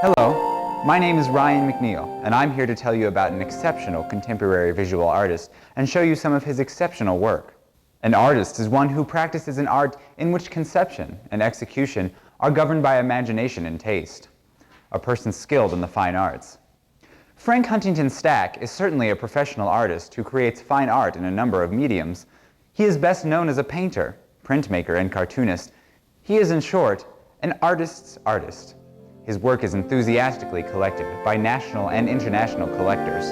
Hello, my name is Ryan McNeil, and I'm here to tell you about an exceptional contemporary visual artist and show you some of his exceptional work. An artist is one who practices an art in which conception and execution are governed by imagination and taste. A person skilled in the fine arts. Frank Huntington Stack is certainly a professional artist who creates fine art in a number of mediums. He is best known as a painter, printmaker, and cartoonist. He is, in short, an artist's artist. His work is enthusiastically collected by national and international collectors.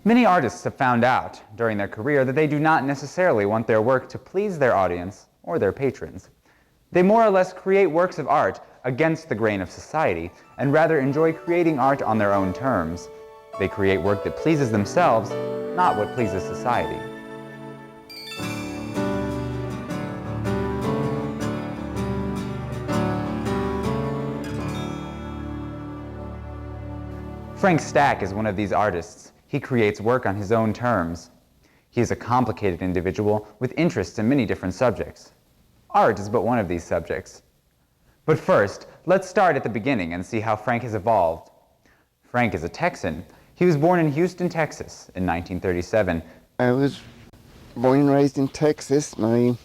Many artists have found out during their career that they do not necessarily want their work to please their audience or their patrons. They more or less create works of art against the grain of society and rather enjoy creating art on their own terms. They create work that pleases themselves, not what pleases society. Frank Stack is one of these artists. He creates work on his own terms. He is a complicated individual with interests in many different subjects. Art is but one of these subjects. But first, let's start at the beginning and see how Frank has evolved. Frank is a Texan. He was born in Houston, Texas in 1937. I was born and raised in Texas. Born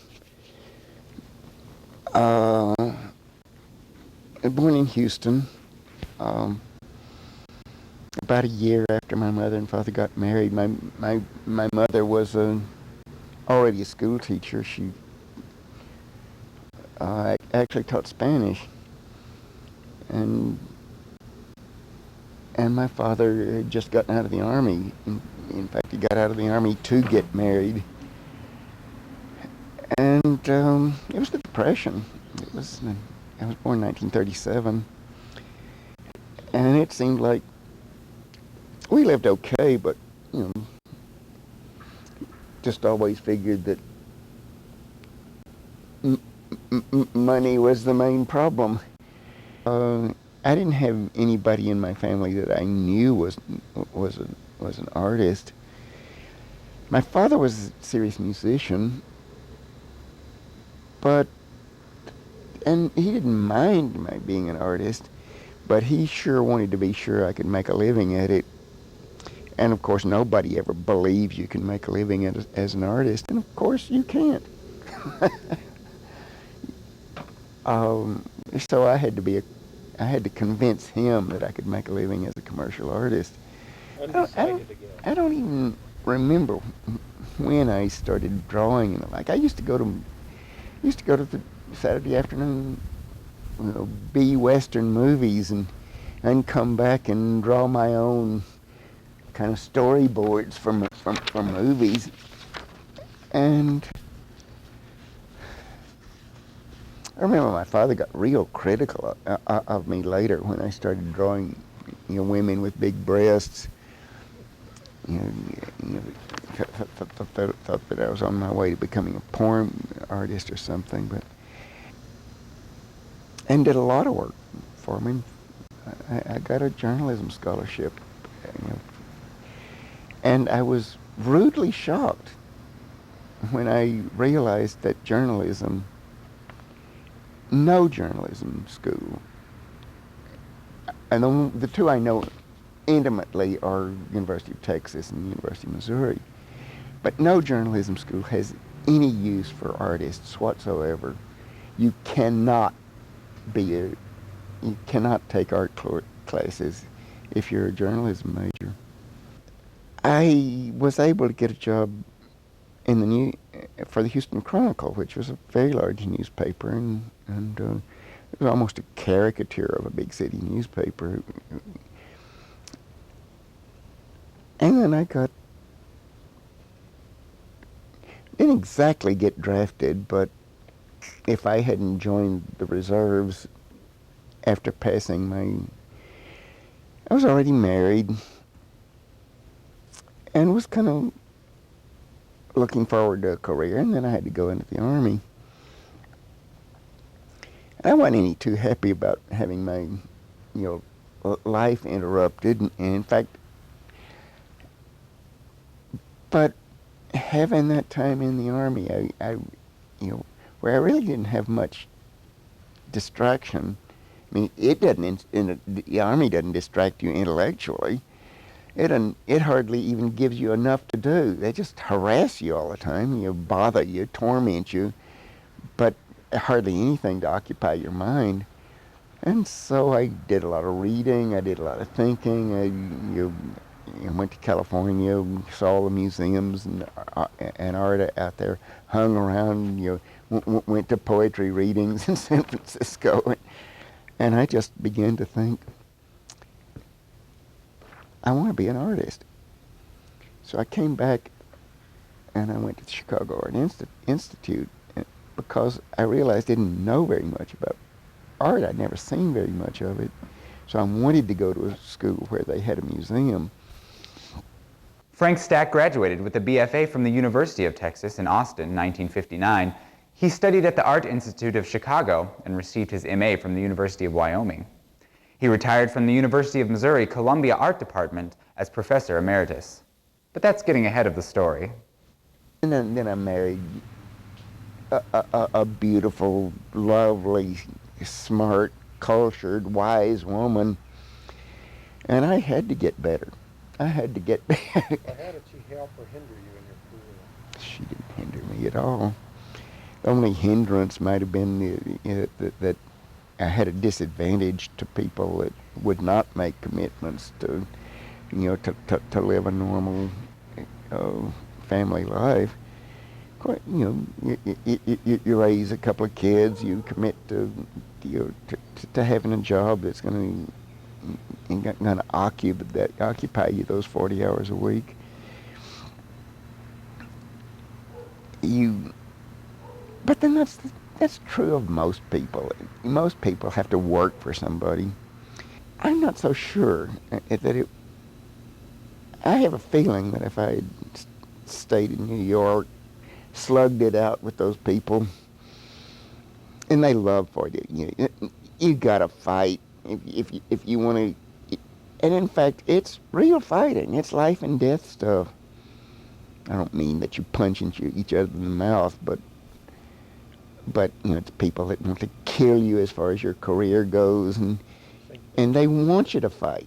in Houston. About a year after my mother and father got married, my mother was already a school teacher. She actually taught Spanish, and my father had just gotten out of the army. In fact, he got out of the army to get married, and it was the Depression. I was born in 1937, and it seemed like we lived okay, but, you know, just always figured that money was the main problem. I didn't have anybody in my family that I knew was an artist. My father was a serious musician, and he didn't mind my being an artist, but he sure wanted to be sure I could make a living at it. And of course, nobody ever believes you can make a living as an artist, and of course you can't. So I had to convince him that I could make a living as a commercial artist. I don't even remember when I started drawing. Like, I used to go to the Saturday afternoon, B Western movies, and come back and draw my own kind of storyboards from movies. And I remember my father got real critical of me later when I started drawing, women with big breasts. Thought that I was on my way to becoming a porn artist or something, and did a lot of work for me. I got a journalism scholarship, and I was rudely shocked when I realized that no journalism school, and the two I know intimately are University of Texas and University of Missouri, but no journalism school has any use for artists whatsoever. You cannot you cannot take art classes if you're a journalism major. I was able to get a job in for the Houston Chronicle, which was a very large newspaper, and it was almost a caricature of a big city newspaper. And then didn't exactly get drafted, but if I hadn't joined the reserves after I was already married and was kind of looking forward to a career, and then I had to go into the Army. And I wasn't any too happy about having my, life interrupted, and in fact, but having that time in the Army, where I really didn't have much distraction. I mean, the Army doesn't distract you intellectually. It hardly even gives you enough to do. They just harass you all the time, bother you, torment you, but hardly anything to occupy your mind. And so I did a lot of reading, I did a lot of thinking. I went to California, saw all the museums and art out there, hung around, went to poetry readings in San Francisco. And I just began to think, I want to be an artist. So I came back and I went to the Chicago Art Institute because I realized I didn't know very much about art. I'd never seen very much of it. So I wanted to go to a school where they had a museum. Frank Stack graduated with a BFA from the University of Texas in Austin in 1959. He studied at the Art Institute of Chicago and received his MA from the University of Wyoming. He retired from the University of Missouri Columbia Art Department as Professor Emeritus. But that's getting ahead of the story. And then I married a beautiful, lovely, smart, cultured, wise woman. And I had to get better. I had to get better. Well, how did she help or hinder you in your career? She didn't hinder me at all. The only hindrance might have been that I had a disadvantage to people that would not make commitments to live a normal family life. You raise a couple of kids, you commit to having a job that's going to occupy you those 40 hours a week. But then that's true of most people. Most people have to work for somebody. I'm not so sure that I have a feeling that if I had stayed in New York, slugged it out with those people, and they love for you. You gotta fight if you want to. And in fact, it's real fighting. It's life and death stuff. I don't mean that you punch each other in the mouth, but it's people that want to kill you as far as your career goes, and they want you to fight.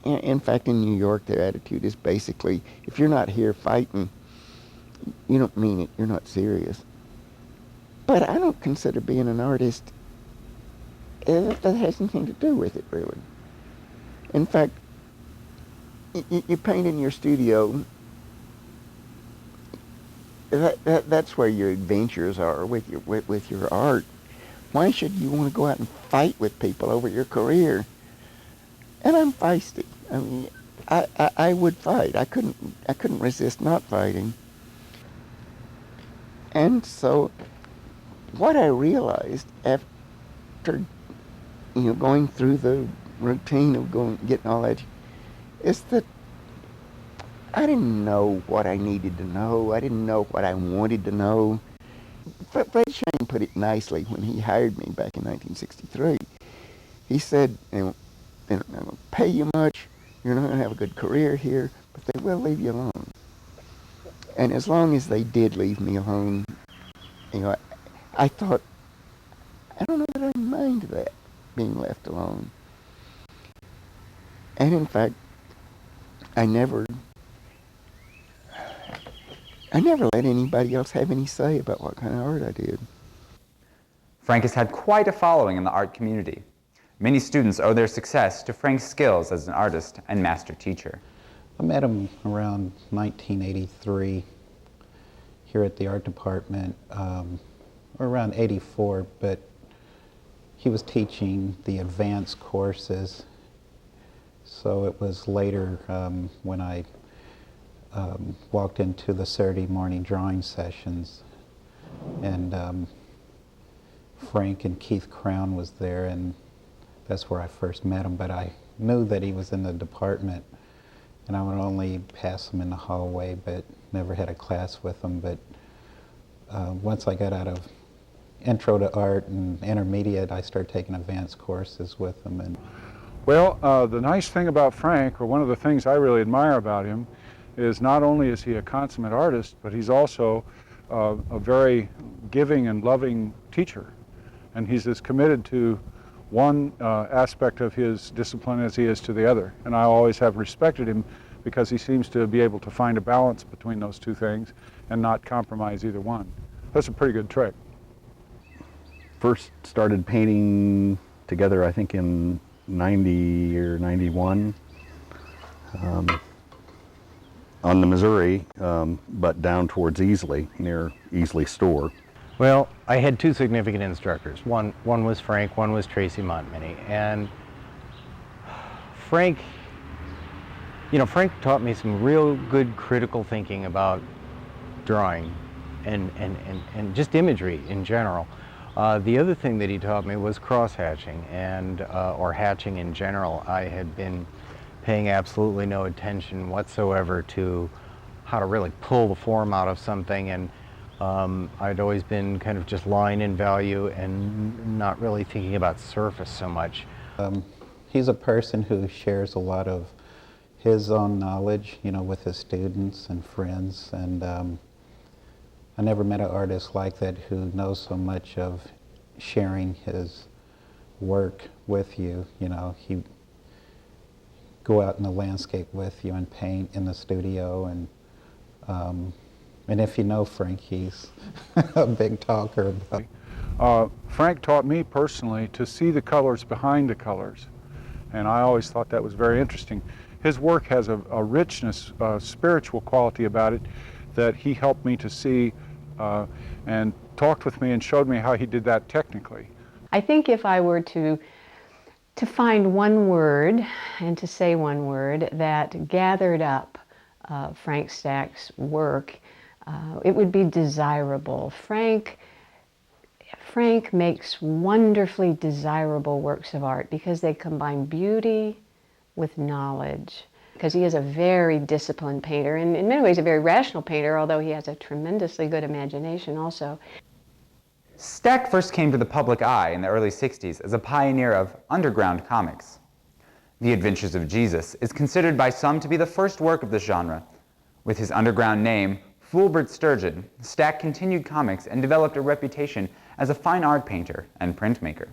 In fact, in New York, their attitude is basically, if you're not here fighting, you don't mean it. You're not serious. But I don't consider being an artist that has anything to do with it, really. In fact, you paint in your studio. That's where your adventures are with your art. Why should you want to go out and fight with people over your career? And I'm feisty. I mean, I would fight. I couldn't resist not fighting. And so, what I realized after going through the routine of getting all that, is that I didn't know what I needed to know. I didn't know what I wanted to know. Fred Shane put it nicely when he hired me back in 1963. He said, they're not going to pay you much, you're not going to have a good career here, but they will leave you alone. And as long as they did leave me alone, I thought, I don't know that I mind that, being left alone. And in fact, I never I never let anybody else have any say about what kind of art I did. Frank has had quite a following in the art community. Many students owe their success to Frank's skills as an artist and master teacher. I met him around 1983 here at the art department, or around 84, but he was teaching the advanced courses. So it was later when I walked into the Saturday morning drawing sessions, and Frank and Keith Crown was there, and that's where I first met him. But I knew that he was in the department, and I would only pass him in the hallway, but never had a class with him. But once I got out of Intro to Art and Intermediate, I started taking advanced courses with him. And well, the nice thing about Frank, or one of the things I really admire about him, is not only is he a consummate artist, but he's also a very giving and loving teacher. And he's as committed to one aspect of his discipline as he is to the other. And I always have respected him because he seems to be able to find a balance between those two things and not compromise either one. That's a pretty good trick. First started painting together, I think, in 90 or 91 on the Missouri, but down towards Easley, near Easley Store. Well, I had two significant instructors. One was Frank, one was Tracy Montminy. And Frank taught me some real good critical thinking about drawing and just imagery in general. The other thing that he taught me was cross-hatching or hatching in general. I had been paying absolutely no attention whatsoever to how to really pull the form out of something, and I'd always been kind of just line in value and not really thinking about surface so much. he's a person who shares a lot of his own knowledge, with his students and friends, and I never met an artist like that who knows so much of sharing his work with you. He'd go out in the landscape with you and paint in the studio, and if you know Frank, he's a big talker about. Frank taught me personally to see the colors behind the colors, and I always thought that was very interesting. His work has a richness, spiritual quality about it that he helped me to see and talked with me and showed me how he did that technically. I think if I were to find one word and to say one word that gathered up Frank Stack's work, it would be desirable. Frank makes wonderfully desirable works of art because they combine beauty with knowledge. Because he is a very disciplined painter, and in many ways a very rational painter, although he has a tremendously good imagination also. Stack first came to the public eye in the early 60s as a pioneer of underground comics. The Adventures of Jesus is considered by some to be the first work of this genre. With his underground name, Fulbert Sturgeon, Stack continued comics and developed a reputation as a fine art painter and printmaker.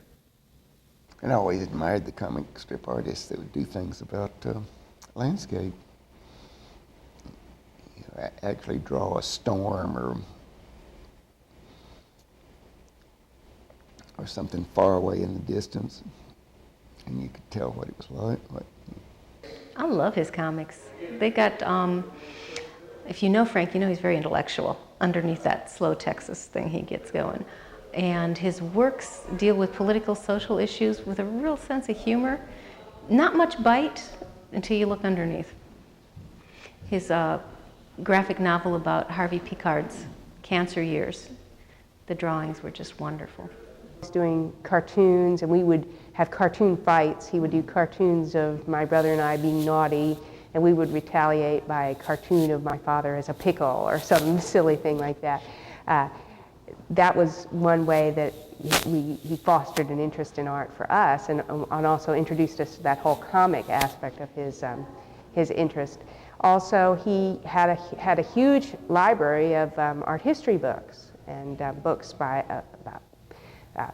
And I always admired the comic strip artists that would do things about landscape. Actually draw a storm or something far away in the distance, and you could tell what it was like. I love his comics. They got, if you know Frank, you know he's very intellectual underneath that slow Texas thing he gets going. And his works deal with political, social issues with a real sense of humor. Not much bite until you look underneath. His graphic novel about Harvey Picard's cancer years, the drawings were just wonderful. He was doing cartoons, and we would have cartoon fights. He would do cartoons of my brother and I being naughty, and we would retaliate by a cartoon of my father as a pickle or some silly thing like that. That was one way that he fostered an interest in art for us, and also introduced us to that whole comic aspect of his interest. Also, he had a huge library of art history books and books by about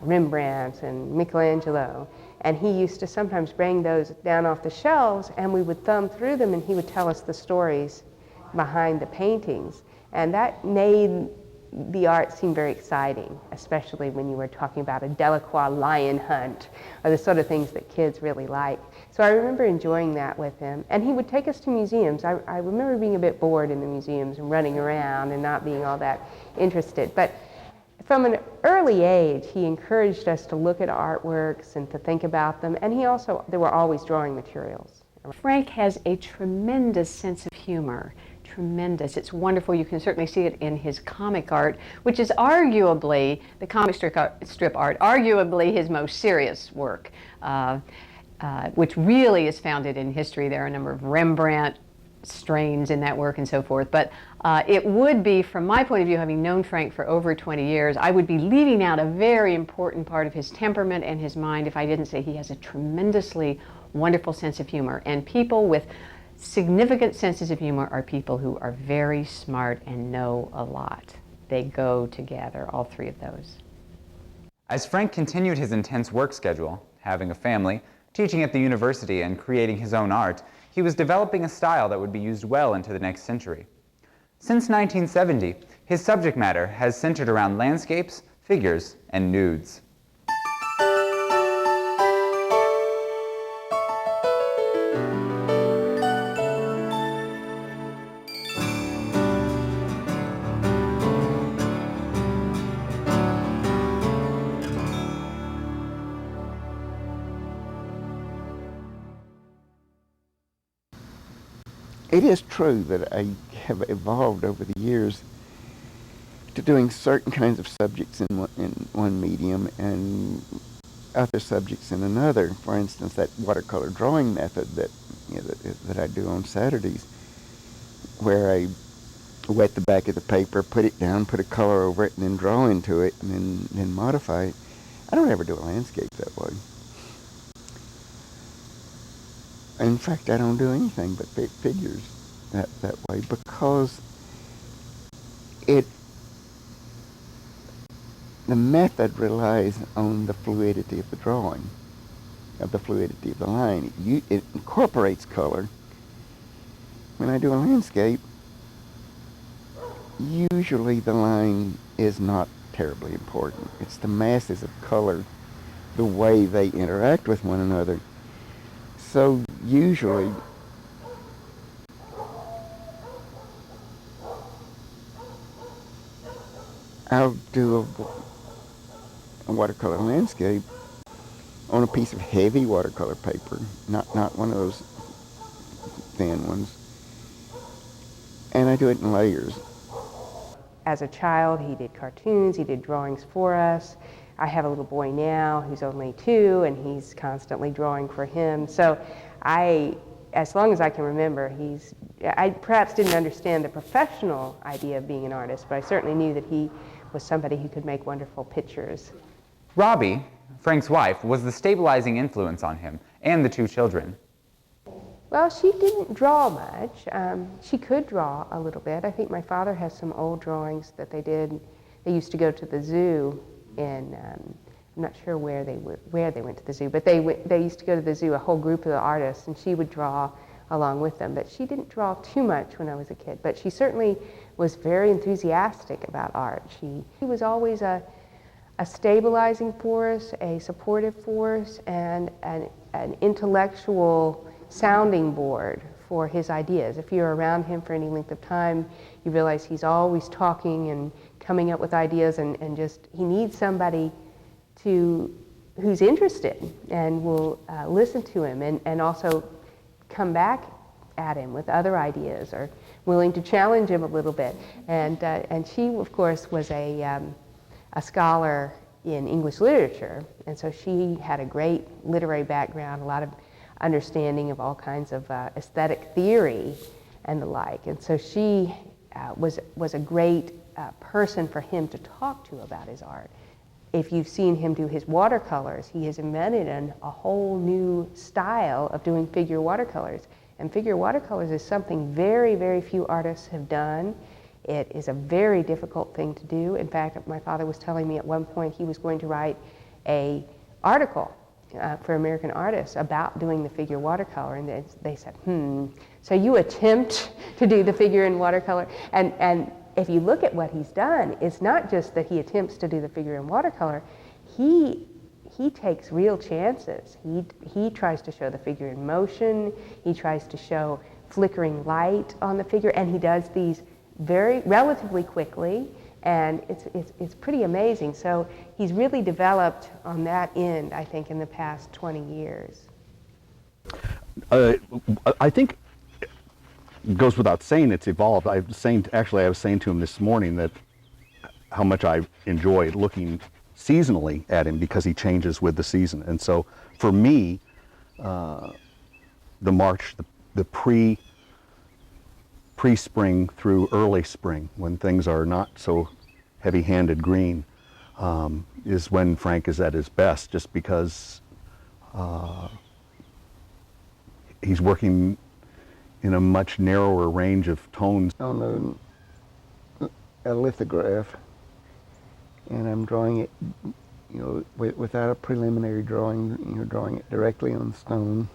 Rembrandt and Michelangelo, and he used to sometimes bring those down off the shelves, and we would thumb through them, and he would tell us the stories behind the paintings. And that made the art seem very exciting, especially when you were talking about a Delacroix lion hunt, or the sort of things that kids really like. So I remember enjoying that with him. And he would take us to museums. I remember being a bit bored in the museums and running around and not being all that interested. But from an early age, he encouraged us to look at artworks and to think about them. And there were always drawing materials. Frank has a tremendous sense of humor. Tremendous. It's wonderful. You can certainly see it in his comic art, which is arguably, the comic strip art, arguably his most serious work, which really is founded in history. There are a number of Rembrandt strains in that work and so forth. But it would be, from my point of view, having known Frank for over 20 years, I would be leaving out a very important part of his temperament and his mind if I didn't say he has a tremendously wonderful sense of humor. And people with significant senses of humor are people who are very smart and know a lot. They go together, all three of those. As Frank continued his intense work schedule, having a family, teaching at the university, and creating his own art, he was developing a style that would be used well into the next century. Since 1970, his subject matter has centered around landscapes, figures, and nudes. It is true that I have evolved over the years to doing certain kinds of subjects in one medium and other subjects in another. For instance, that watercolor drawing method that I do on Saturdays, where I wet the back of the paper, put it down, put a color over it, and then draw into it, and then modify it. I don't ever do a landscape that way. In fact, I don't do anything but figures that way, because the method relies on the fluidity of the drawing, of the fluidity of the line. It incorporates color. When I do a landscape, usually the line is not terribly important. It's the masses of color, the way they interact with one another. So usually, I'll do a watercolor landscape on a piece of heavy watercolor paper, not one of those thin ones, and I do it in layers. As a child, he did cartoons, he did drawings for us. I have a little boy now who's only 2, and he's constantly drawing for him. So as long as I can remember, I perhaps didn't understand the professional idea of being an artist, but I certainly knew that he was somebody who could make wonderful pictures. Robbie, Frank's wife, was the stabilizing influence on him and the 2 children. Well, she didn't draw much. She could draw a little bit. I think my father has some old drawings that they did. They used to go to the zoo in, I'm not sure where they went to the zoo, but they used to go to the zoo, a whole group of the artists, and she would draw along with them. But she didn't draw too much when I was a kid, but she certainly was very enthusiastic about art. She was always a stabilizing force, a supportive force, and an intellectual sounding board for his ideas. If you're around him for any length of time, you realize he's always talking and coming up with ideas, and just, he needs somebody who's interested and will listen to him and also come back at him with other ideas, or willing to challenge him a little bit. And she, of course, was a scholar in English literature, and so she had a great literary background, a lot of understanding of all kinds of aesthetic theory and the like. And so she was a great person for him to talk to about his art. If you've seen him do his watercolors, he has invented a whole new style of doing figure watercolors. And figure watercolors is something very, very few artists have done. It is a very difficult thing to do. In fact, my father was telling me at one point he was going to write an article for American artists about doing the figure watercolor, and they said, so you attempt to do the figure in watercolor? And if you look at what he's done, it's not just that he attempts to do the figure in watercolor. He takes real chances. He tries to show the figure in motion. He tries to show flickering light on the figure, and he does these relatively quickly, and it's pretty amazing. So he's really developed on that end, I think, in the past 20 years. I think it goes without saying it's evolved. I was saying to him this morning that how much I enjoy looking seasonally at him because he changes with the season. And so for me, the March, the pre-spring through early spring, when things are not so heavy-handed green, is when Frank is at his best, just because he's working in a much narrower range of tones. On a lithograph, and I'm drawing it, without a preliminary drawing, drawing it directly on stone.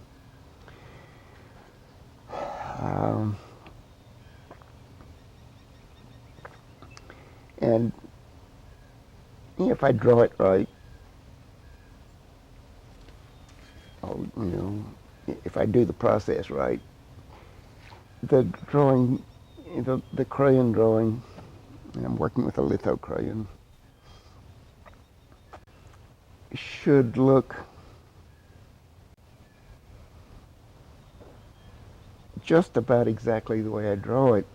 And if I draw it right, if I do the process right, the drawing, the crayon drawing, and I'm working with a litho crayon, should look just about exactly the way I draw it.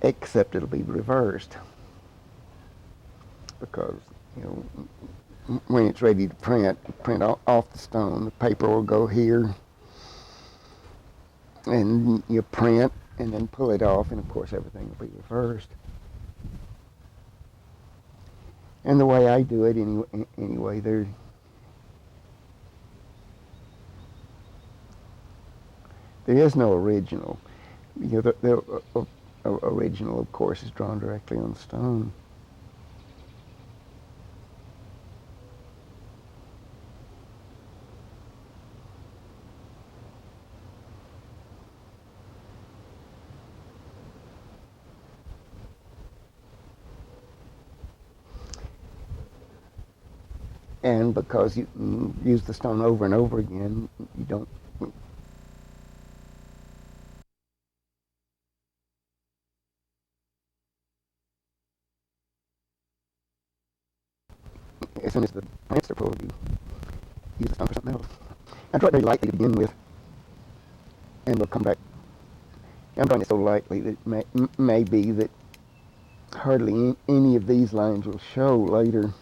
Except it'll be reversed, because when it's ready to print off the stone, the paper will go here, and you print and then pull it off, and of course everything will be reversed. And the way I do it anyway, there is no original. The original, of course, is drawn directly on stone. And because you use the stone over and over again, you don't. As soon as the plants are full, you use the stone for something else. I draw it very lightly to begin with, and we'll come back. I'm drawing it so lightly that it may be that hardly any of these lines will show later.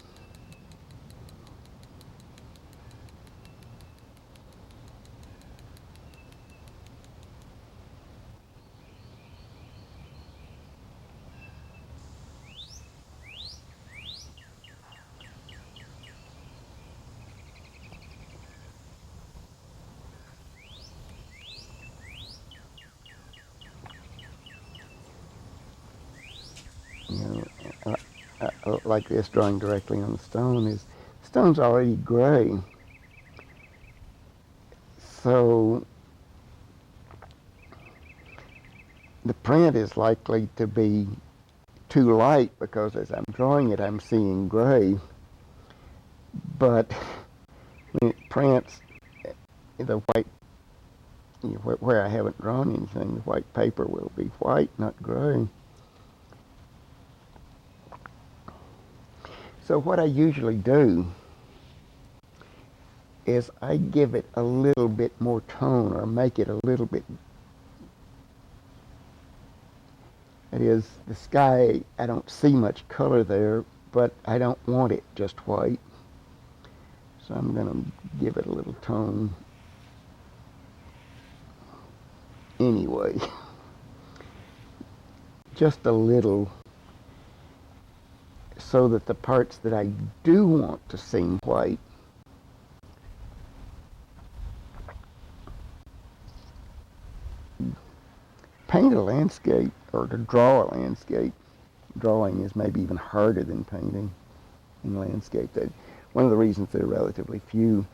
Like this, drawing directly on the stone, is stone's already gray, so the print is likely to be too light, because as I'm drawing it I'm seeing gray, but when it prints, the white, where I haven't drawn anything, the white paper will be white, not gray. So what I usually do is I give it a little bit more tone, or make it a little bit. That is, the sky, I don't see much color there, but I don't want it just white. So I'm going to give it a little tone anyway. Just a little, so that the parts that I do want to seem white paint a landscape, or to draw a landscape. Drawing is maybe even harder than painting in landscape. One of the reasons there are relatively few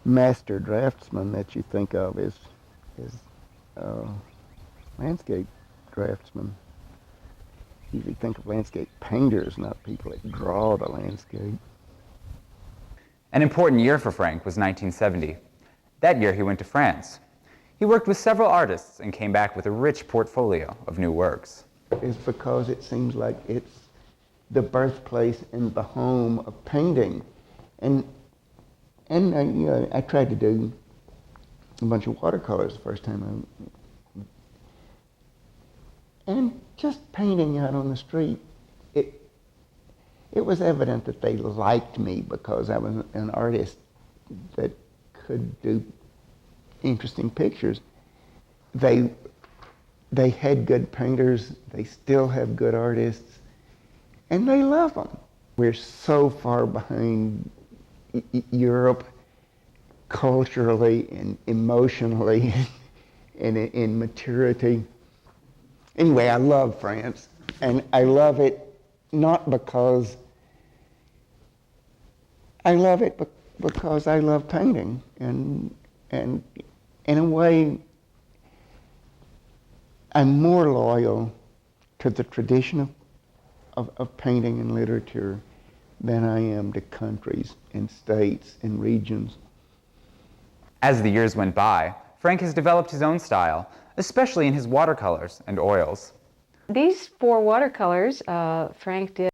master draftsmen that you think of is landscape draftsmen. Usually think of landscape painters, not people that draw the landscape. An important year for Frank was 1970. That year he went to France. He worked with several artists and came back with a rich portfolio of new works. Is because it seems like it's the birthplace and the home of painting. And I tried to do a bunch of watercolors the first time and just painting out on the street, it was evident that they liked me because I was an artist that could do interesting pictures. They had good painters, they still have good artists, and they love them. We're so far behind Europe culturally and emotionally and in maturity. Anyway, I love France, and I love it not because I love it because I love painting, and in a way I'm more loyal to the tradition of painting and literature than I am to countries and states and regions. As the years went by, Frank has developed his own style, especially in his watercolors and oils. These 4 watercolors Frank did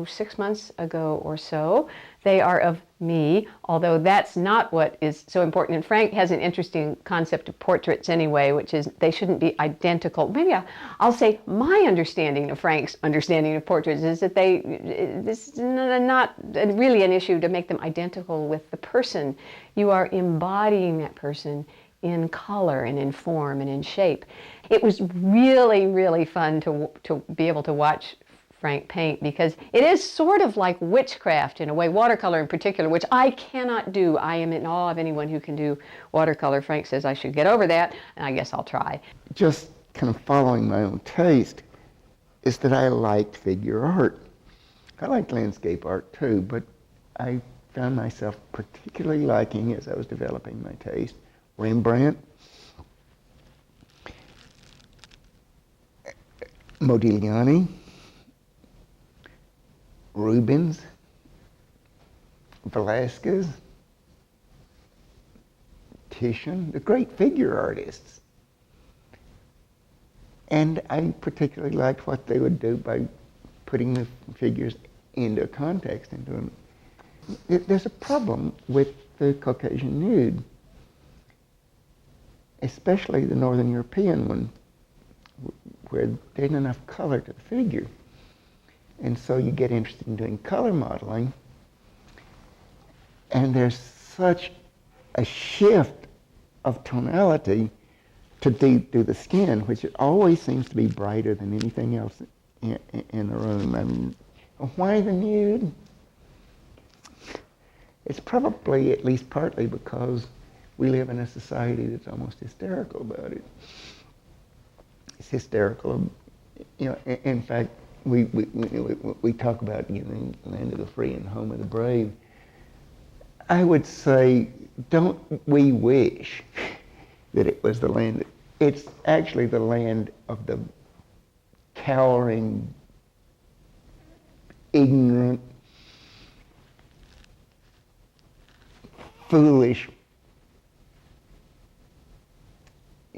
6 months ago or so. They are of me, although that's not what is so important. And Frank has an interesting concept of portraits anyway, which is they shouldn't be identical. Maybe I'll say my understanding of Frank's understanding of portraits is that this is not really an issue to make them identical with the person. You are embodying that person in color and in form and in shape. It was really, really fun to be able to watch Frank paint because it is sort of like witchcraft in a way, watercolor in particular, which I cannot do. I am in awe of anyone who can do watercolor. Frank says I should get over that, and I guess I'll try. Just kind of following my own taste is that I liked figure art. I liked landscape art too, but I found myself particularly liking, as I was developing my taste, Rembrandt, Modigliani, Rubens, Velasquez, Titian, the great figure artists. And I particularly liked what they would do by putting the figures into context. There's a problem with the Caucasian nude, especially the Northern European one, where there isn't enough color to the figure. And so you get interested in doing color modeling, and there's such a shift of tonality to do the skin, which it always seems to be brighter than anything else in the room. I mean, why the nude? It's probably at least partly because we live in a society that's almost hysterical about it. It's hysterical, in fact, we talk about the land of the free and home of the brave. I would say, don't we wish that it was the land, it's actually the land of the cowering, ignorant, foolish,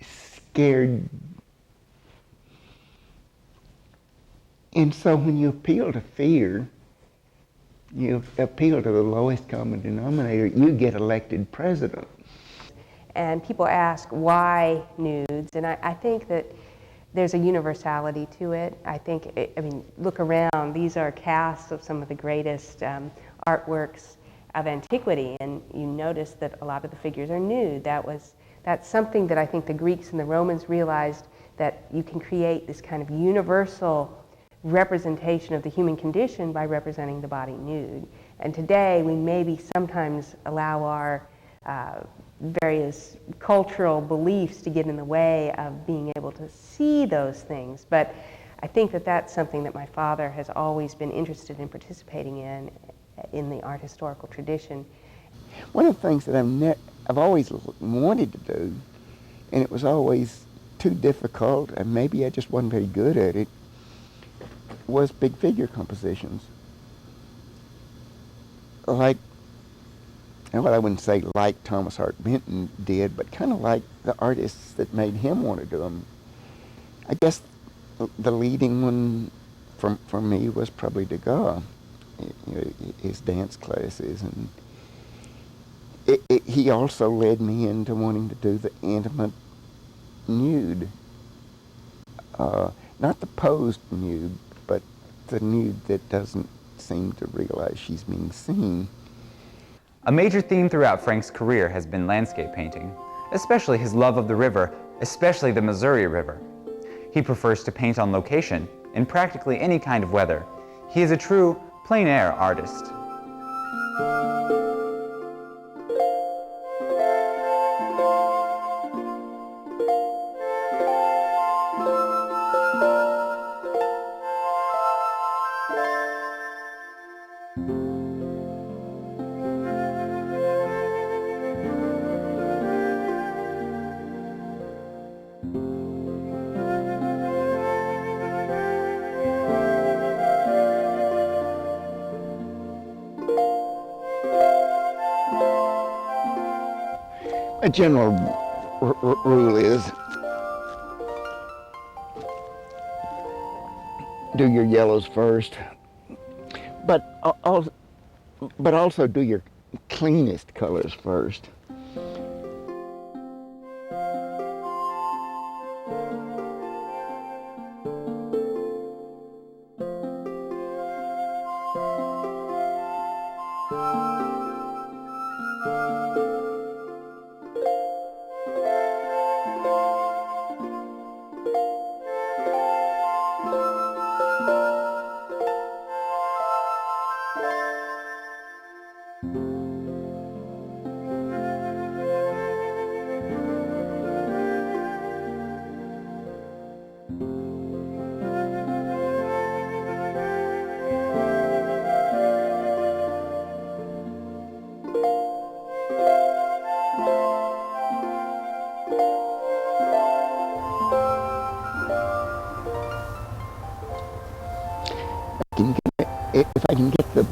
scared. And so when you appeal to fear, you appeal to the lowest common denominator, you get elected president. And people ask why nudes, and I think that there's a universality to it. I mean, look around, these are casts of some of the greatest artworks of antiquity, and you notice that a lot of the figures are nude. That's something that I think the Greeks and the Romans realized, that you can create this kind of universal representation of the human condition by representing the body nude. And today we maybe sometimes allow our various cultural beliefs to get in the way of being able to see those things. But I think that that's something that my father has always been interested in participating in the art historical tradition. One of the things that I've always wanted to do, and it was always too difficult, and maybe I just wasn't very good at it, was big figure compositions. Like, well, I wouldn't say like Thomas Hart Benton did, but kind of like the artists that made him want to do them. I guess the leading one for me was probably Degas, his dance classes, and he also led me into wanting to do the intimate nude. Not the posed nude, but the nude that doesn't seem to realize she's being seen. A major theme throughout Frank's career has been landscape painting, especially his love of the river, especially the Missouri River. He prefers to paint on location, in practically any kind of weather. He is a true plein air artist. A general rule is do your yellows first, but also do your cleanest colors first. If I can get the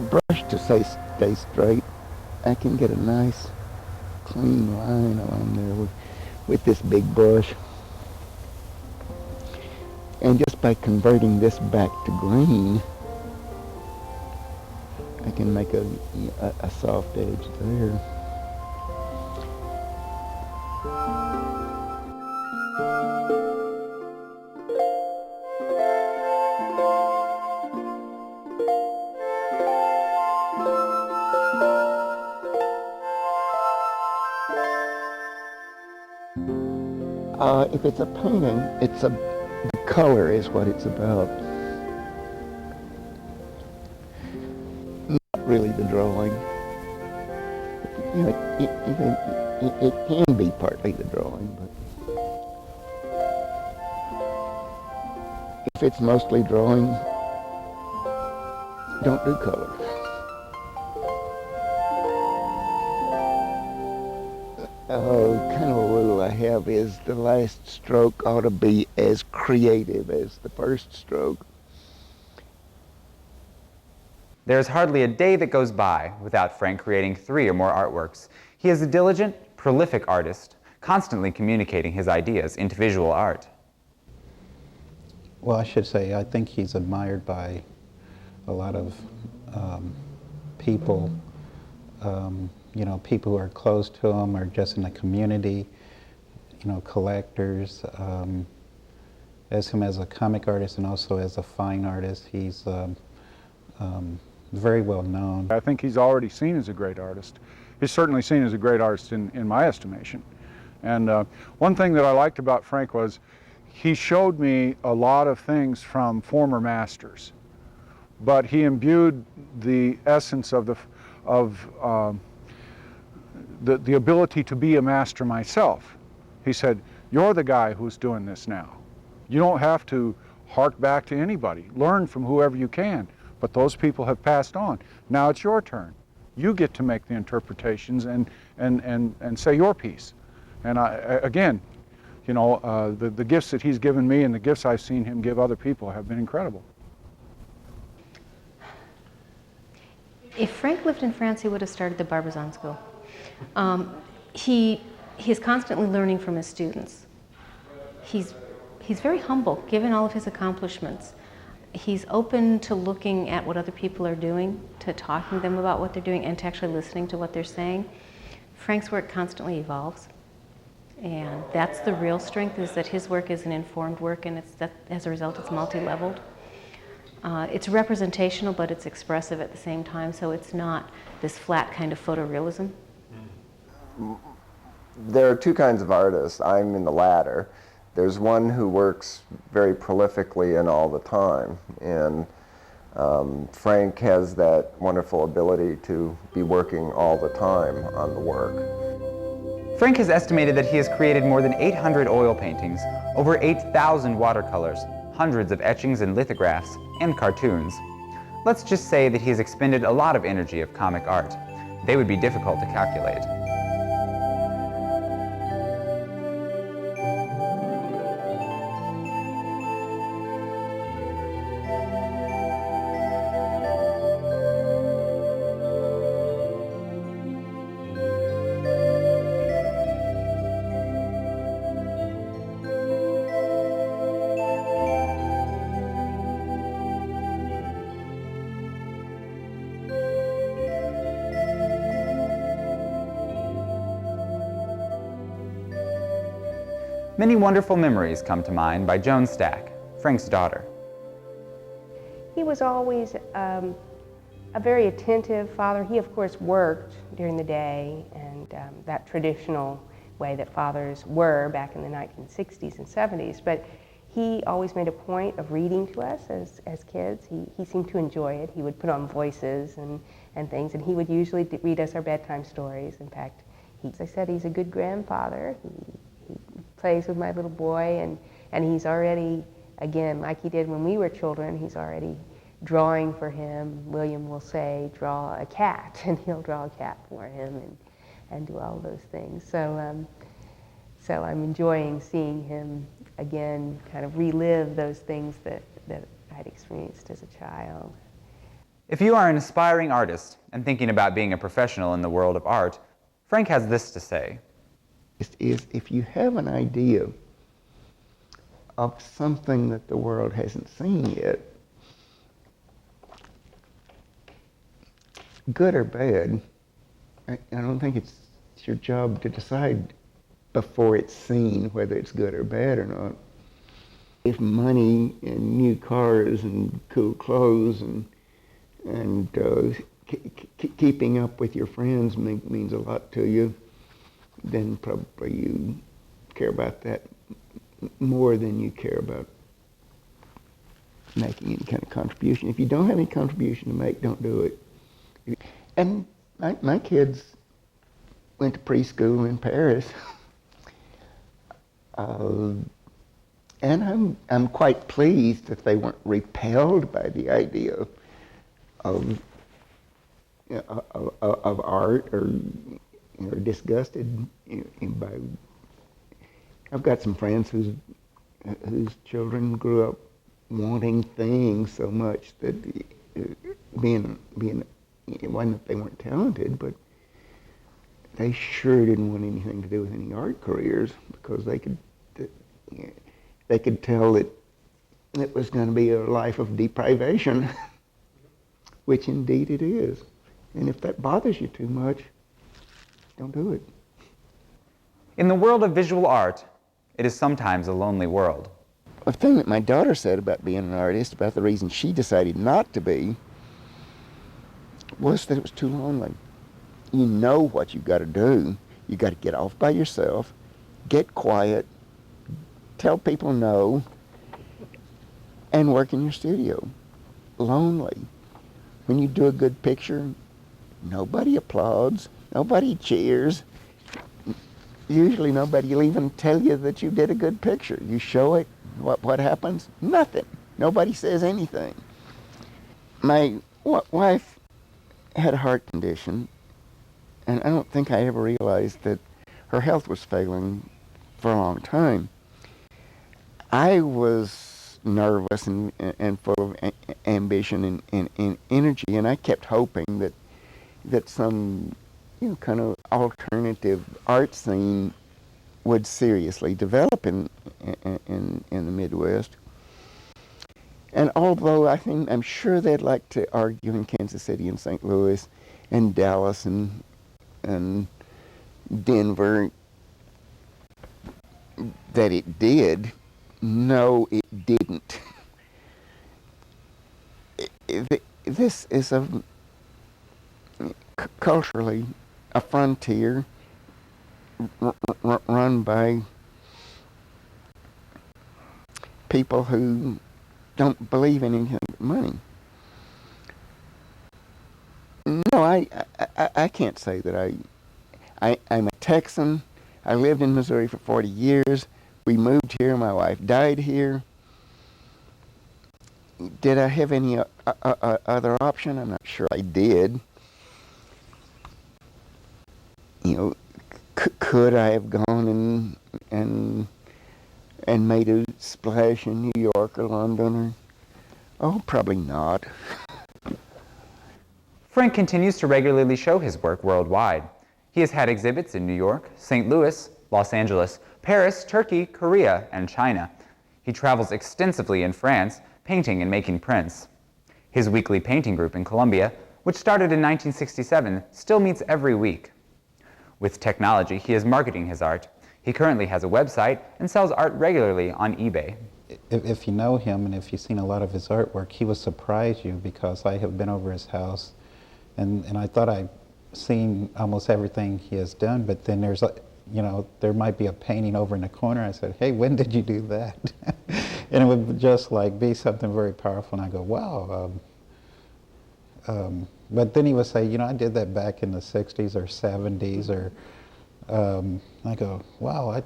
brush to stay straight, I can get a nice clean line along there with this big brush. And just by converting this back to green, I can make a soft edge there. If it's a painting, the color is what it's about. Not really the drawing. You know, it can be partly the drawing, but if it's mostly drawing, don't do color. Kind of a rule I have is the last stroke ought to be as creative as the first stroke. There is hardly a day that goes by without Frank creating 3 or more artworks. He is a diligent, prolific artist, constantly communicating his ideas into visual art. Well, I should say, I think he's admired by a lot of people, you know, people who are close to him or just in the community, you know, collectors. As him as a comic artist and also as a fine artist, he's very well known. I think he's already seen as a great artist. He's certainly seen as a great artist in my estimation. And one thing that I liked about Frank was he showed me a lot of things from former masters, but he imbued the essence of the ability to be a master myself. He said, you're the guy who's doing this now. You don't have to hark back to anybody. Learn from whoever you can, but those people have passed on. Now it's your turn. You get to make the interpretations and say your piece. And again, You know, the gifts that he's given me and the gifts I've seen him give other people have been incredible. If Frank lived in France, he would have started the Barbizon School. He's constantly learning from his students. He's very humble, given all of his accomplishments. He's open to looking at what other people are doing, to talking to them about what they're doing, and to actually listening to what they're saying. Frank's work constantly evolves. And that's the real strength, is that his work is an informed work, and as a result, it's multi-leveled. It's representational, but it's expressive at the same time, so it's not this flat kind of photorealism. There are two kinds of artists. I'm in the latter. There's one who works very prolifically and all the time, and Frank has that wonderful ability to be working all the time on the work. Frank has estimated that he has created more than 800 oil paintings, over 8,000 watercolors, hundreds of etchings and lithographs, and cartoons. Let's just say that he has expended a lot of energy of comic art. They would be difficult to calculate. Many wonderful memories come to mind by Joan Stack, Frank's daughter. He was always a very attentive father. He, of course, worked during the day, and that traditional way that fathers were back in the 1960s and 70s. But he always made a point of reading to us as kids. He seemed to enjoy it. He would put on voices and things, and he would usually read us our bedtime stories. In fact, as I said, he's a good grandfather. He plays with my little boy, and he's already, again, like he did when we were children, he's already drawing for him. William will say, draw a cat, and he'll draw a cat for him and do all those things. So, so I'm enjoying seeing him, again, kind of relive those things that I'd experienced as a child. If you are an aspiring artist and thinking about being a professional in the world of art, Frank has this to say. Is if you have an idea of something that the world hasn't seen yet, good or bad, I don't think it's your job to decide before it's seen whether it's good or bad or not. If money and new cars and cool clothes and keeping up with your friends means a lot to you, then probably you care about that more than you care about making any kind of contribution. If you don't have any contribution to make, don't do it. And my kids went to preschool in Paris, and I'm quite pleased that they weren't repelled by the idea of art or disgusted by. I've got some friends whose children grew up wanting things so much that being it wasn't that they weren't talented, but they sure didn't want anything to do with any art careers because they could tell that it was going to be a life of deprivation, which indeed it is. And if that bothers you too much, don't do it. In the world of visual art, it is sometimes a lonely world. The thing that my daughter said about being an artist, about the reason she decided not to be, was that it was too lonely. You know what you've got to do. You've got to get off by yourself, get quiet, tell people no, and work in your studio. Lonely. When you do a good picture, nobody applauds, nobody cheers. Usually nobody will even tell you that you did a good picture. You show it, what happens? Nothing. Nobody says anything. My wife had a heart condition, and I don't think I ever realized that her health was failing for a long time. I was nervous and full of ambition and energy, and I kept hoping that some kind of alternative art scene would seriously develop in the Midwest. And although I'm sure they'd like to argue in Kansas City and St. Louis and Dallas and Denver that it did, no, it didn't. This is culturally a frontier run by people who don't believe in anything but money. No, I can't say that I'm a Texan. I lived in Missouri for 40 years. We moved here. My wife died here. Did I have any other option? I'm not sure I did. Could I have gone and made a splash in New York or London? Oh, probably not. Frank continues to regularly show his work worldwide. He has had exhibits in New York, St. Louis, Los Angeles, Paris, Turkey, Korea, and China. He travels extensively in France, painting and making prints. His weekly painting group in Colombia, which started in 1967, still meets every week. With technology, he is marketing his art. He currently has a website and sells art regularly on eBay. If you know him and if you've seen a lot of his artwork, he will surprise you because I have been over his house and I thought I'd seen almost everything he has done, but then there's, there might be a painting over in the corner. I said, hey, when did you do that? And it would just like be something very powerful, and I go, wow. But then he would say, I did that back in the 60s or 70s, or I go, wow, I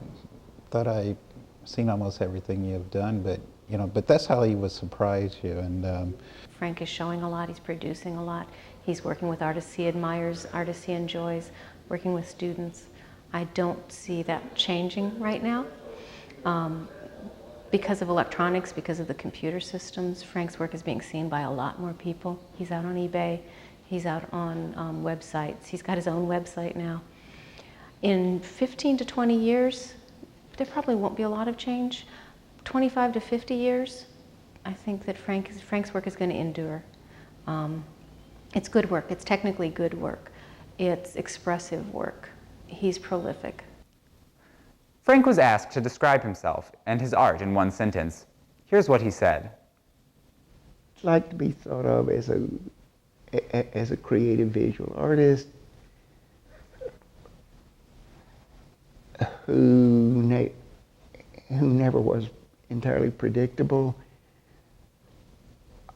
thought I'd seen almost everything you have done, but that's how he would surprise you. And Frank is showing a lot, he's producing a lot. He's working with artists he admires, artists he enjoys, working with students. I don't see that changing right now. Because of electronics, because of the computer systems, Frank's work is being seen by a lot more people. He's out on eBay, he's out on websites. He's got his own website now. In 15 to 20 years, there probably won't be a lot of change. 25 to 50 years, I think that Frank's work is going to endure. It's good work. It's technically good work. It's expressive work. He's prolific. Frank was asked to describe himself and his art in one sentence. Here's what he said. I'd like to be thought of as a creative visual artist who never was entirely predictable.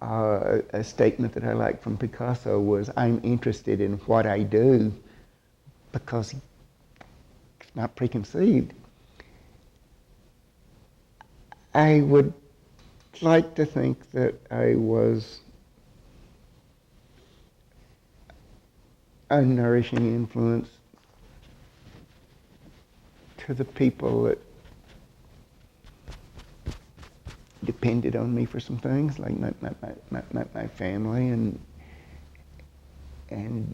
A statement that I liked from Picasso was, I'm interested in what I do because it's not preconceived. I would like to think that I was a nourishing influence to the people that depended on me for some things, like my family and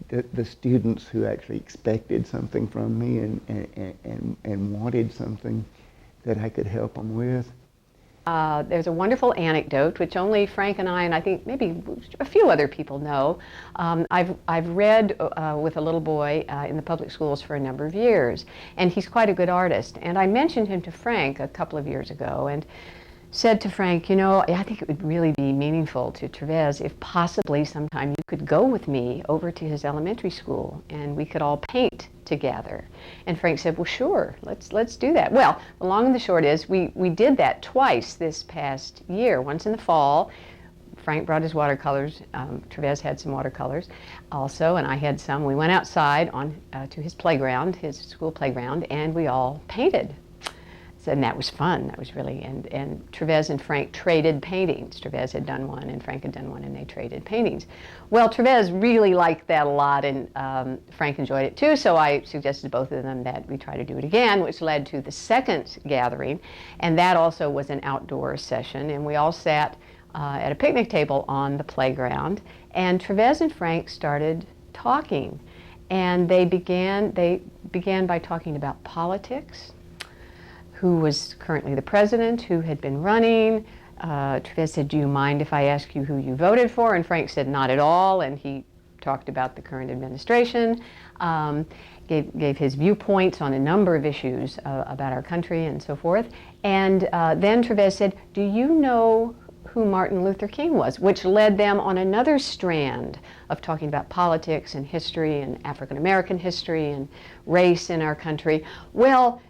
the students who actually expected something from me and wanted something that I could help them with. There's a wonderful anecdote, which only Frank and I think maybe a few other people know. I've read with a little boy in the public schools for a number of years, and he's quite a good artist. And I mentioned him to Frank a couple of years ago and said to Frank, I think it would really be meaningful to Trevez if possibly sometime you could go with me over to his elementary school and we could all paint together. And Frank said, well, sure, let's do that. Well, the long and the short is we did that twice this past year. Once in the fall, Frank brought his watercolors. Trevez had some watercolors also, and I had some. We went outside to his playground, his school playground, and we all painted. So, and that was fun. That was really, and Trevez and Frank traded paintings. Trevez had done one and Frank had done one, and they traded paintings. Well, Trevez really liked that a lot, and Frank enjoyed it too, so I suggested to both of them that we try to do it again, which led to the second gathering, and that also was an outdoor session, and we all sat at a picnic table on the playground, and Trevez and Frank started talking, and they began by talking about politics, who was currently the president, who had been running. Trevez said, "Do you mind if I ask you who you voted for?" And Frank said, "Not at all," and he talked about the current administration, gave his viewpoints on a number of issues about our country and so forth. And then Trevez said, "Do you know who Martin Luther King was?" Which led them on another strand of talking about politics and history and African American history and race in our country. Well,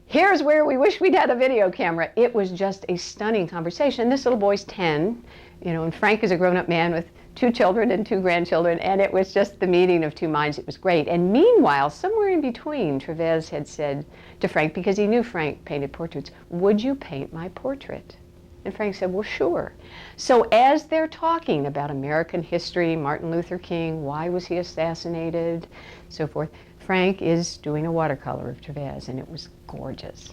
here's where we wish we'd had a video camera. It was just a stunning conversation. This little boy's 10, and Frank is a grown-up man with 2 children and 2 grandchildren, and it was just the meeting of 2 minds. It was great. And meanwhile, somewhere in between, Trevez had said to Frank, because he knew Frank painted portraits, "Would you paint my portrait?" And Frank said, "Well, sure." So as they're talking about American history, Martin Luther King, why was he assassinated, so forth, Frank is doing a watercolor of Trevez, and it was gorgeous.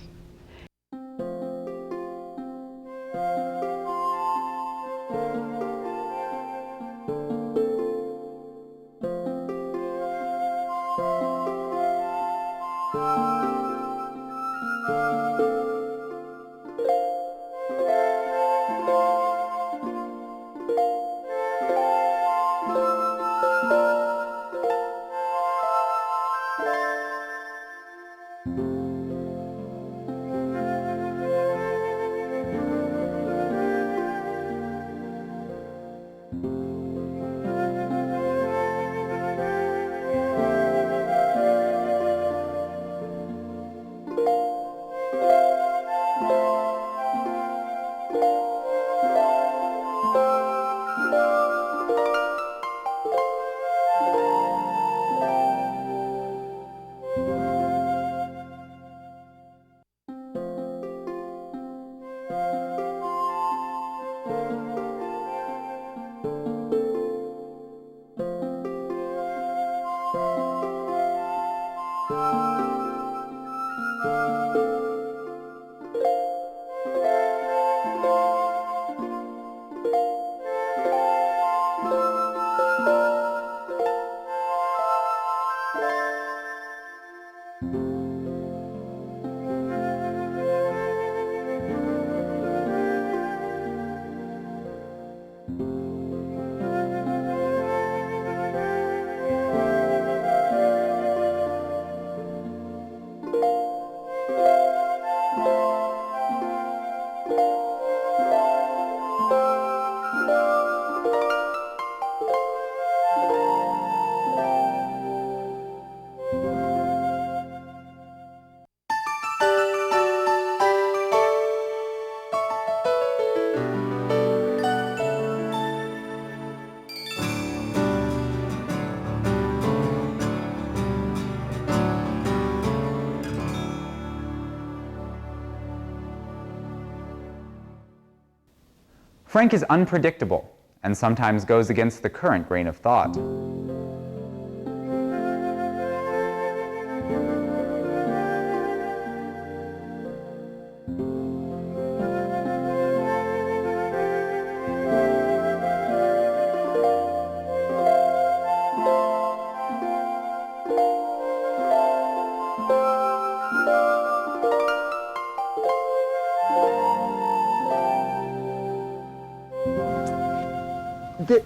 Frank is unpredictable and sometimes goes against the current grain of thought.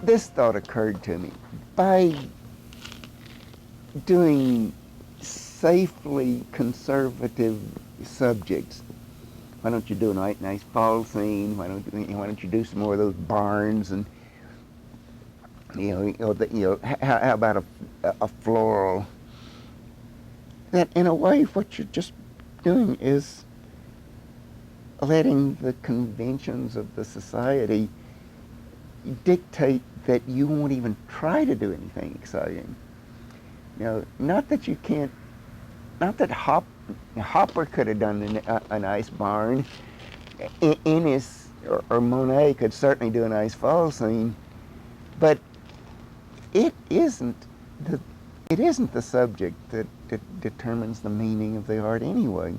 This thought occurred to me. By doing safely conservative subjects, why don't you do a nice fall scene? Why don't you do some more of those barns? And how about a floral? That in a way, what you're just doing is letting the conventions of the society dictate that you won't even try to do anything exciting. Not that you can't, not that hop Hopper could have done a nice barn. Ennis or Monet could certainly do a nice fall scene, but it isn't the subject that determines the meaning of the art anyway.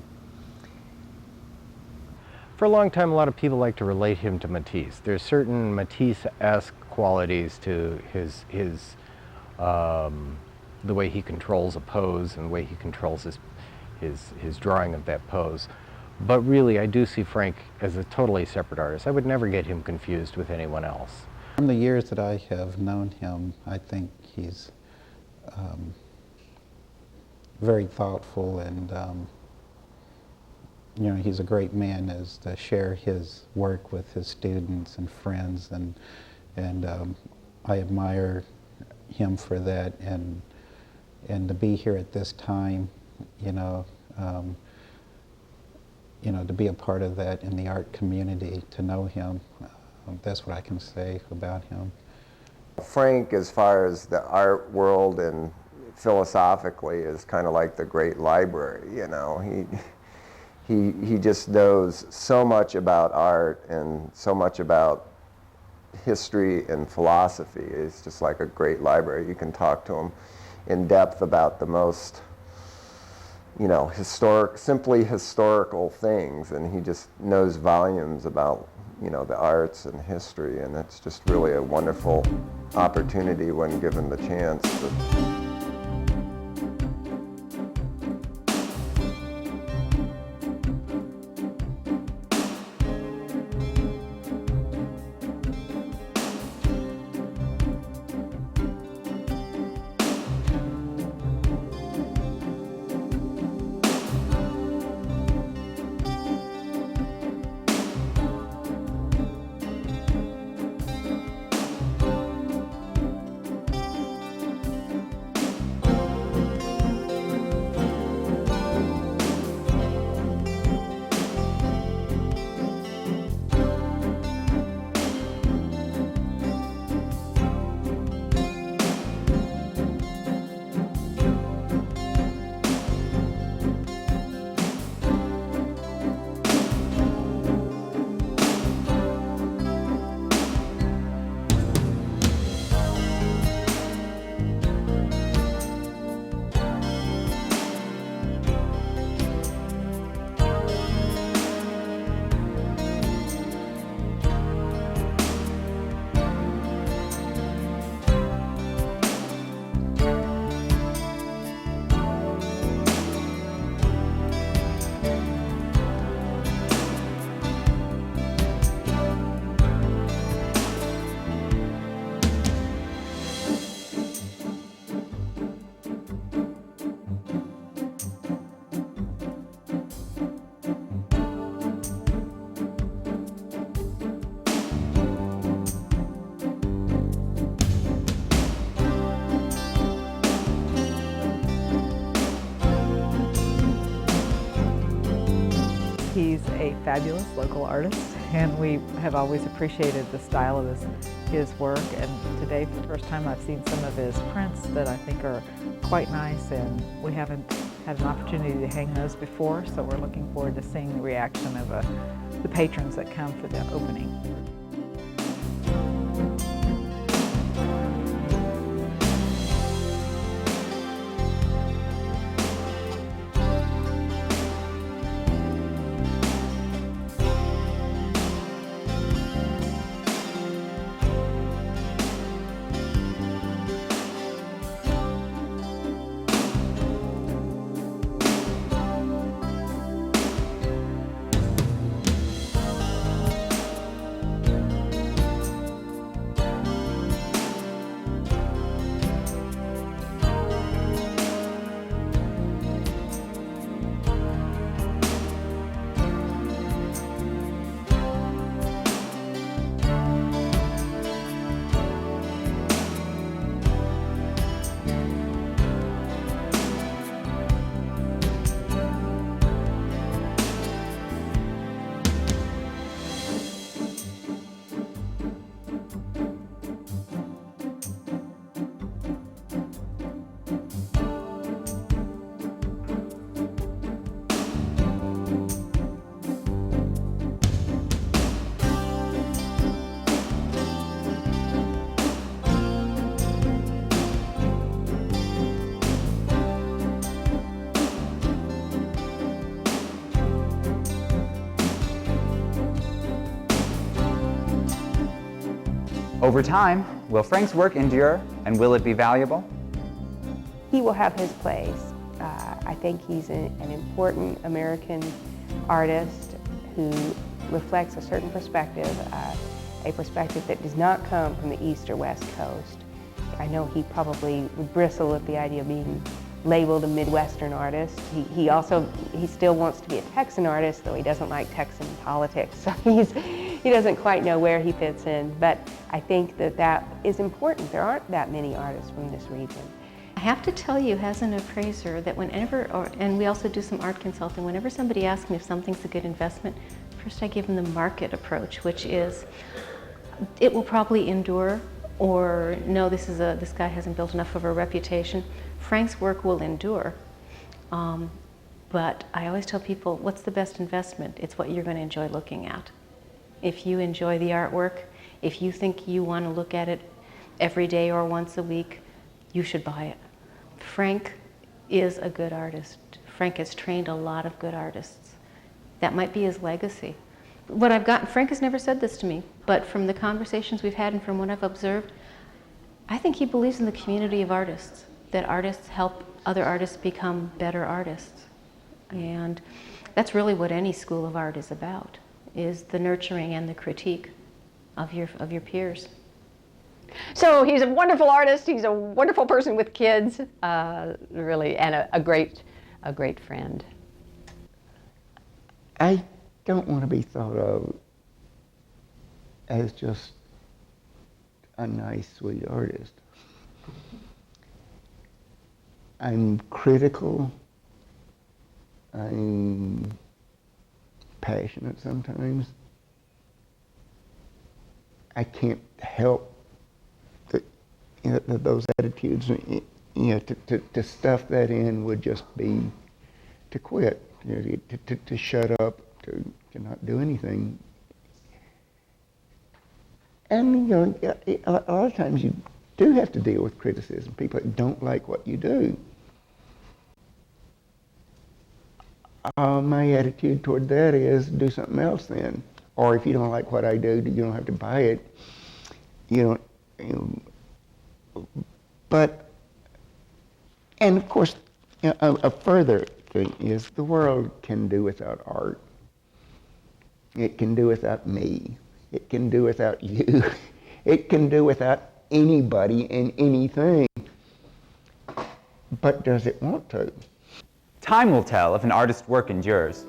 For a long time, a lot of people like to relate him to Matisse. There's certain Matisse-esque qualities to the way he controls a pose and the way he controls his drawing of that pose. But really, I do see Frank as a totally separate artist. I would never get him confused with anyone else. From the years that I have known him, I think he's very thoughtful, and you know, he's a great man as to share his work with his students and friends, and I admire him for that, and to be here at this time, you know, to be a part of that in the art community, to know him, that's what I can say about him. Frank, as far as the art world and philosophically, is kind of like the great library, you know. He just knows so much about art and so much about history and philosophy. It's just like a great library. You can talk to him in depth about the most, you know, simply historical things, and he just knows volumes about, you know, the arts and history, and it's just really a wonderful opportunity when given the chance. He's a fabulous local artist, and we have always appreciated the style of his work. And today, for the first time, I've seen some of his prints that I think are quite nice, and we haven't had an opportunity to hang those before, so we're looking forward to seeing the reaction of the patrons that come for the opening. Over time, will Frank's work endure and will it be valuable? He will have his place. I think he's an important American artist who reflects a certain perspective, a perspective that does not come from the East or West Coast. I know he probably would bristle at the idea of being labeled a Midwestern artist. He still wants to be a Texan artist, though he doesn't like Texan politics. So he doesn't quite know where he fits in. But I think that is important. There aren't that many artists from this region. I have to tell you, as an appraiser, that and we also do some art consulting, whenever somebody asks me if something's a good investment, first I give them the market approach, which is, it will probably endure, or no, this guy hasn't built enough of a reputation. Frank's work will endure, but I always tell people, what's the best investment? It's what you're going to enjoy looking at. If you enjoy the artwork, if you think you want to look at it every day or once a week, you should buy it. Frank is a good artist. Frank has trained a lot of good artists. That might be his legacy. What I've gotten, Frank has never said this to me, but from the conversations we've had and from what I've observed, I think he believes in the community of artists, that artists help other artists become better artists. And that's really what any school of art is about, is the nurturing and the critique of your peers. So he's a wonderful artist. He's a wonderful person with kids, really, and a great friend. I don't want to be thought of as just a nice, sweet artist. I'm critical. I'm passionate sometimes. I can't help those attitudes. To stuff that in would just be to quit, to shut up, to not do anything. And a lot of times you do have to deal with criticism. People that don't like what you do. My attitude toward that is do something else then. Or if you don't like what I do, you don't have to buy it. But, and of course, a further thing is the world can do without art. It can do without me. It can do without you. It can do without anybody and anything. But does it want to? Time will tell if an artist's work endures.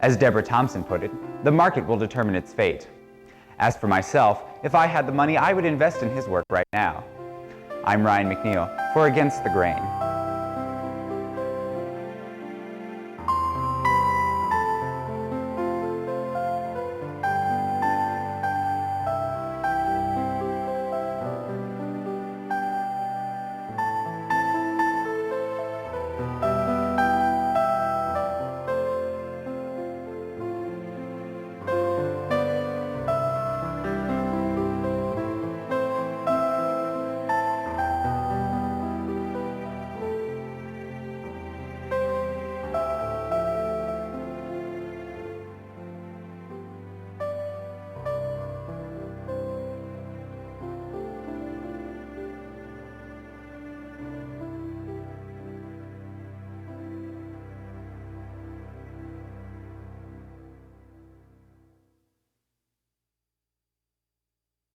As Deborah Thompson put it, the market will determine its fate. As for myself, if I had the money, I would invest in his work right now. I'm Ryan McNeil for Against the Grain.